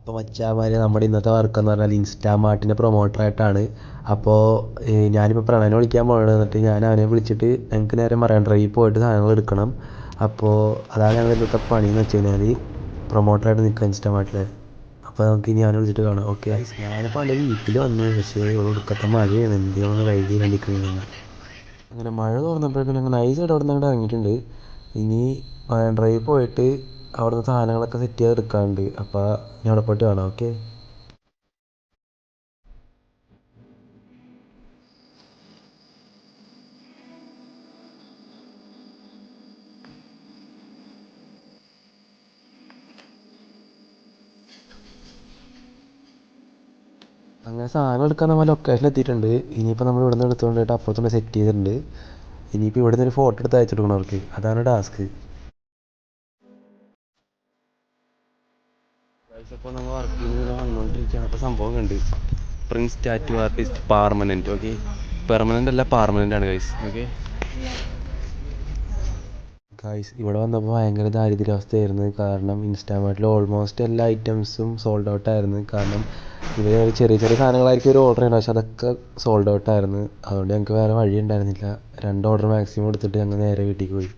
അപ്പോൾ മച്ചാമാർ നമ്മുടെ ഇന്നത്തെ വർക്ക് എന്ന് പറഞ്ഞാൽ ഇൻസ്റ്റാമാർട്ടിൻ്റെ പ്രൊമോട്ടറായിട്ടാണ്. അപ്പോൾ ഞാനിപ്പോൾ പ്രണയനെ വിളിക്കാൻ പോകണം. എന്നിട്ട് ഞാൻ അവനെ വിളിച്ചിട്ട് ഞങ്ങൾക്ക് നേരെ മറൈൻ ഡ്രൈവിൽ പോയിട്ട് സാധനങ്ങൾ എടുക്കണം. അപ്പോൾ അതാണ് ഞങ്ങൾ ഇന്നത്തെ പണിയെന്ന് വെച്ച് കഴിഞ്ഞാൽ പ്രൊമോട്ടറായിട്ട് നിൽക്കുക ഇൻസ്റ്റാമാർട്ടിൽ. അപ്പോൾ നമുക്ക് ഇനി അവനെ വിളിച്ചിട്ട് കാണാം. ഓക്കെ, ഞാനിപ്പോൾ അവൻ്റെ വീട്ടിൽ വന്നു. പക്ഷേ ഇവിടെ ഒടുക്കത്തെ മഴയാണ്, എന്തെങ്കിലും വൈകി കണ്ടിരിക്കുന്നത്. അങ്ങനെ മഴ തോർന്നപ്പോഴേക്കും ഞങ്ങൾ നൈസായിട്ട് അവിടെ നിന്ന് ഇറങ്ങിയിട്ടുണ്ട്. ഇനി മറൈൻ ഡ്രൈവിൽ പോയിട്ട് അവിടുന്ന് സാധനങ്ങളൊക്കെ സെറ്റ് ചെയ്ത് എടുക്കാനുണ്ട്. അപ്പോൾ ഞാൻ അവിടെ പോയിട്ട് കാണാം. ഓക്കെ. അങ്ങനെ സാധനം എടുക്കാൻ നമ്മൾ ലൊക്കേഷൻ എത്തിയിട്ടുണ്ട്. ഇനിയിപ്പോൾ നമ്മൾ ഇവിടെ നിന്ന് എടുത്തുകൊണ്ടിട്ട് അപ്പുറത്തുകൊണ്ട് സെറ്റ് ചെയ്തിട്ടുണ്ട്. ഇനിയിപ്പോൾ ഇവിടെ നിന്ന് ഒരു ഫോട്ടോ എടുത്ത് അയച്ചു കൊടുക്കണം അവർക്ക്. അതാണ് ടാസ്ക്. ഇപ്പോൾ നമ്മൾ വർക്ക് ചെയ്ത് വന്നുകൊണ്ടിരിക്കുകയാണ്. അപ്പോൾ സംഭവം കണ്ട് prince tattoo artist permanent. Okay, permanent അല്ല, പാർമനൻ്റ് ആണ് ഗൈസ്. ഓക്കെ ഗൈസ്, ഇവിടെ വന്നപ്പോൾ ഭയങ്കര ദാരിദ്ര്യാവസ്ഥയായിരുന്നു. കാരണം ഇൻസ്റ്റാമാർട്ടിൽ ഓൾമോസ്റ്റ് എല്ലാ ഐറ്റംസും സോൾഡ് ഔട്ടായിരുന്നു. കാരണം ഇവർ ചെറിയ ചെറിയ സാധനങ്ങളായിരിക്കും ഒരു ഓർഡർ ചെയ്യണം, പക്ഷെ അതൊക്കെ സോൾഡ് ഔട്ടായിരുന്നു. അതുകൊണ്ട് ഞങ്ങൾക്ക് വേറെ വഴി ഉണ്ടായിരുന്നില്ല. 2 ഓർഡർ മാക്സിമം എടുത്തിട്ട് ഞങ്ങൾ നേരെ വീട്ടിലേക്ക് പോയി.